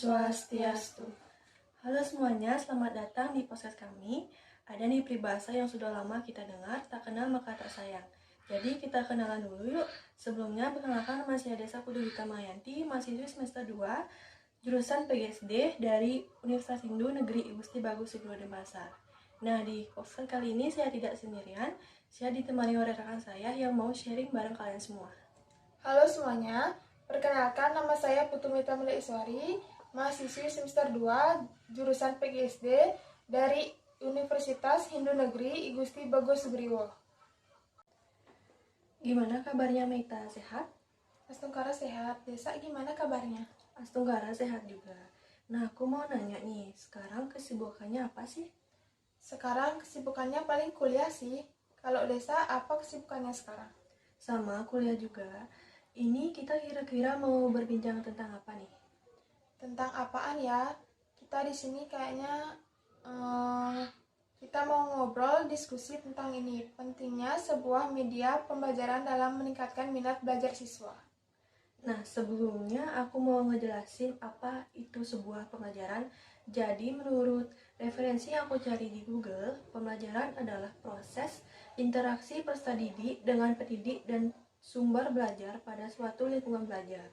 Swastiastu. Halo semuanya, selamat datang di podcast kami. Ada nih peribahasa yang sudah lama kita dengar, tak kenal maka tak sayang. Jadi kita kenalan dulu yuk. Sebelumnya perkenalkan, nama saya Desa Pudulita Mayanti, mahasiswi semester 2, jurusan PGSD dari Universitas Hindu Negeri Igusti Bagus Subroto Denpasar. Nah, di podcast kali ini saya tidak sendirian, saya ditemani oleh rekan saya yang mau sharing bareng kalian semua. Halo semuanya, perkenalkan nama saya Putumita Mula Iswari, mahasiswi semester 2, jurusan PGSD dari Universitas Hindu Negeri Igusti Bagus Subroto. Gimana kabarnya Meita, sehat? Astungkara sehat, Desa gimana kabarnya? Astungkara sehat juga. Nah, aku mau nanya nih, sekarang kesibukannya apa sih? Sekarang kesibukannya paling kuliah sih. Kalau Desa, apa kesibukannya sekarang? Sama kuliah juga. Ini kita kira-kira mau berbincang tentang apa nih? Tentang apaan ya? Kita di sini kayaknya kita mau ngobrol diskusi tentang ini, pentingnya sebuah media pembelajaran dalam meningkatkan minat belajar siswa. Nah, sebelumnya aku mau ngejelasin apa itu sebuah pembelajaran. Jadi, menurut referensi yang aku cari di Google, pembelajaran adalah proses interaksi peserta didik dengan pendidik dan sumber belajar pada suatu lingkungan belajar.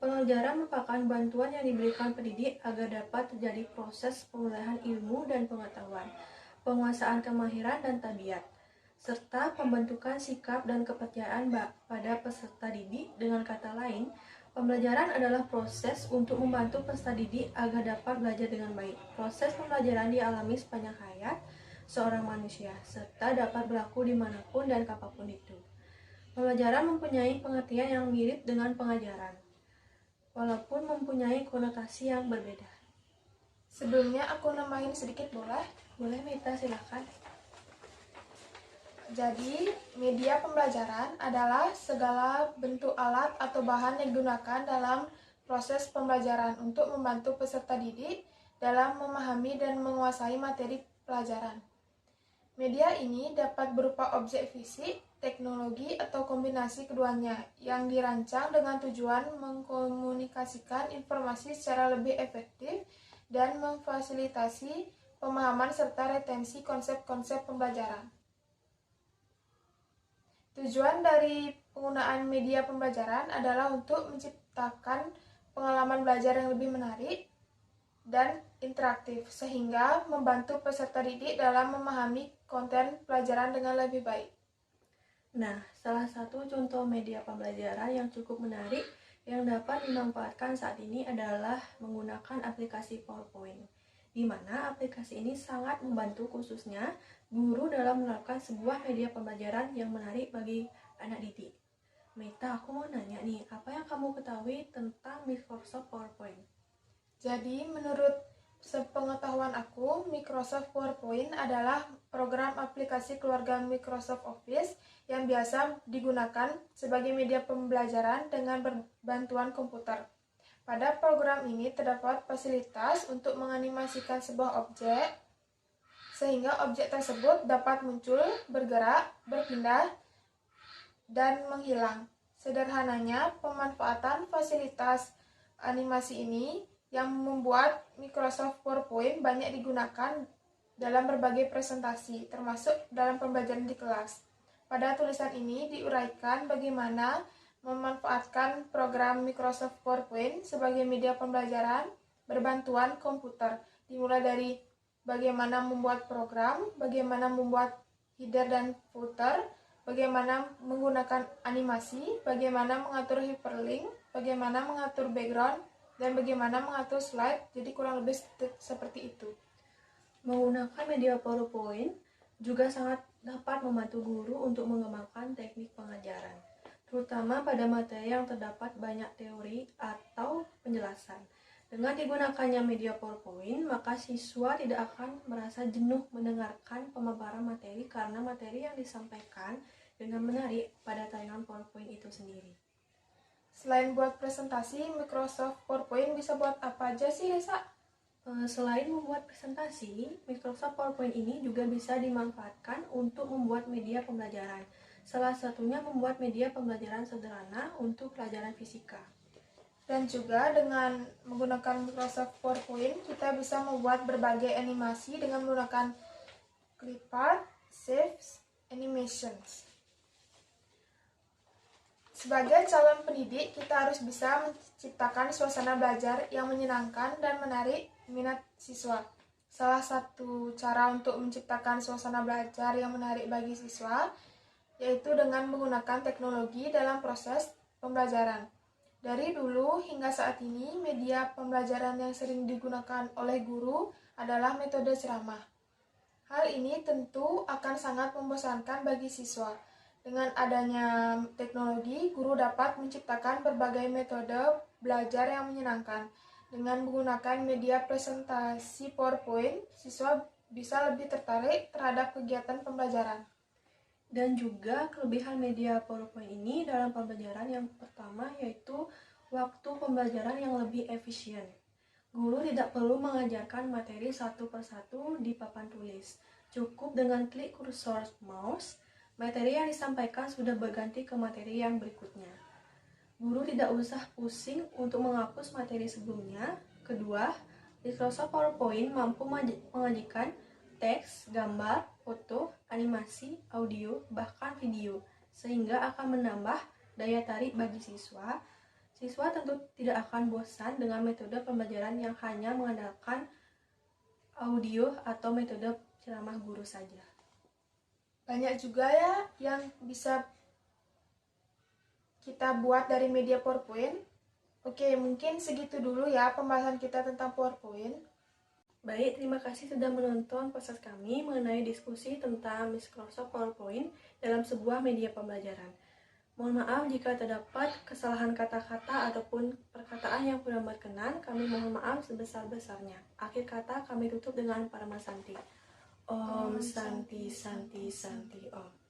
Pembelajaran merupakan bantuan yang diberikan pendidik agar dapat terjadi proses pemulihan ilmu dan pengetahuan, penguasaan kemahiran dan tabiat, serta pembentukan sikap dan kepercayaan pada peserta didik. Dengan kata lain, pembelajaran adalah proses untuk membantu peserta didik agar dapat belajar dengan baik. Proses pembelajaran dialami sepanjang hayat seorang manusia, serta dapat berlaku dimanapun dan kapanpun itu. Pembelajaran mempunyai pengertian yang mirip dengan pengajaran, walaupun mempunyai konotasi yang berbeda. Sebelumnya aku nambahin sedikit boleh? Boleh Mita, silakan. Jadi, media pembelajaran adalah segala bentuk alat atau bahan yang digunakan dalam proses pembelajaran untuk membantu peserta didik dalam memahami dan menguasai materi pelajaran. Media ini dapat berupa objek fisik, teknologi, atau kombinasi keduanya yang dirancang dengan tujuan mengkomunikasikan informasi secara lebih efektif dan memfasilitasi pemahaman serta retensi konsep-konsep pembelajaran. Tujuan dari penggunaan media pembelajaran adalah untuk menciptakan pengalaman belajar yang lebih menarik dan interaktif, sehingga membantu peserta didik dalam memahami konten pelajaran dengan lebih baik. Nah, salah satu contoh media pembelajaran yang cukup menarik yang dapat dimanfaatkan saat ini adalah menggunakan aplikasi PowerPoint, di mana aplikasi ini sangat membantu khususnya guru dalam menerapkan sebuah media pembelajaran yang menarik bagi anak didik. Mita, aku mau nanya nih, apa yang kamu ketahui tentang Microsoft PowerPoint? Jadi, menurut sepengetahuan aku, Microsoft PowerPoint adalah program aplikasi keluarga Microsoft Office yang biasa digunakan sebagai media pembelajaran dengan bantuan komputer. Pada program ini terdapat fasilitas untuk menganimasikan sebuah objek, sehingga objek tersebut dapat muncul, bergerak, berpindah, dan menghilang. Sederhananya, pemanfaatan fasilitas animasi ini yang membuat Microsoft PowerPoint banyak digunakan dalam berbagai presentasi, termasuk dalam pembelajaran di kelas. Pada tulisan ini diuraikan bagaimana memanfaatkan program Microsoft PowerPoint sebagai media pembelajaran berbantuan komputer, dimulai dari bagaimana membuat program, bagaimana membuat header dan footer, bagaimana menggunakan animasi, bagaimana mengatur hyperlink, bagaimana mengatur background, dan bagaimana mengatur slide. Jadi kurang lebih seperti itu. Menggunakan media PowerPoint juga sangat dapat membantu guru untuk mengembangkan teknik pengajaran, terutama pada materi yang terdapat banyak teori atau penjelasan. Dengan digunakannya media PowerPoint, maka siswa tidak akan merasa jenuh mendengarkan pemaparan materi karena materi yang disampaikan dengan menarik pada tayangan PowerPoint itu sendiri. Selain buat presentasi, Microsoft PowerPoint bisa buat apa aja sih, Desa? Selain membuat presentasi, Microsoft PowerPoint ini juga bisa dimanfaatkan untuk membuat media pembelajaran. Salah satunya membuat media pembelajaran sederhana untuk pelajaran fisika. Dan juga dengan menggunakan Microsoft PowerPoint, kita bisa membuat berbagai animasi dengan menggunakan clipart, shapes, animations. Sebagai calon pendidik, kita harus bisa menciptakan suasana belajar yang menyenangkan dan menarik minat siswa. Salah satu cara untuk menciptakan suasana belajar yang menarik bagi siswa yaitu dengan menggunakan teknologi dalam proses pembelajaran. Dari dulu hingga saat ini, media pembelajaran yang sering digunakan oleh guru adalah metode ceramah. Hal ini tentu akan sangat membosankan bagi siswa. Dengan adanya teknologi, guru dapat menciptakan berbagai metode belajar yang menyenangkan. Dengan menggunakan media presentasi PowerPoint, siswa bisa lebih tertarik terhadap kegiatan pembelajaran. Dan juga kelebihan media PowerPoint ini dalam pembelajaran yang pertama yaitu waktu pembelajaran yang lebih efisien. Guru tidak perlu mengajarkan materi satu persatu di papan tulis. Cukup dengan klik kursor mouse, materi yang disampaikan sudah berganti ke materi yang berikutnya. Guru tidak usah pusing untuk menghapus materi sebelumnya. Kedua, Microsoft PowerPoint mampu menyajikan teks, gambar, foto, animasi, audio, bahkan video, sehingga akan menambah daya tarik bagi siswa. Siswa tentu tidak akan bosan dengan metode pembelajaran yang hanya mengandalkan audio atau metode ceramah guru saja. Banyak juga ya yang bisa kita buat dari media PowerPoint. Oke, mungkin segitu dulu ya pembahasan kita tentang PowerPoint. Baik, terima kasih sudah menonton podcast kami mengenai diskusi tentang Microsoft PowerPoint dalam sebuah media pembelajaran. Mohon maaf jika terdapat kesalahan kata-kata ataupun perkataan yang kurang berkenan. Kami mohon maaf sebesar-besarnya. Akhir kata kami tutup dengan Paramasanti. Om Santi Santi Santi Om.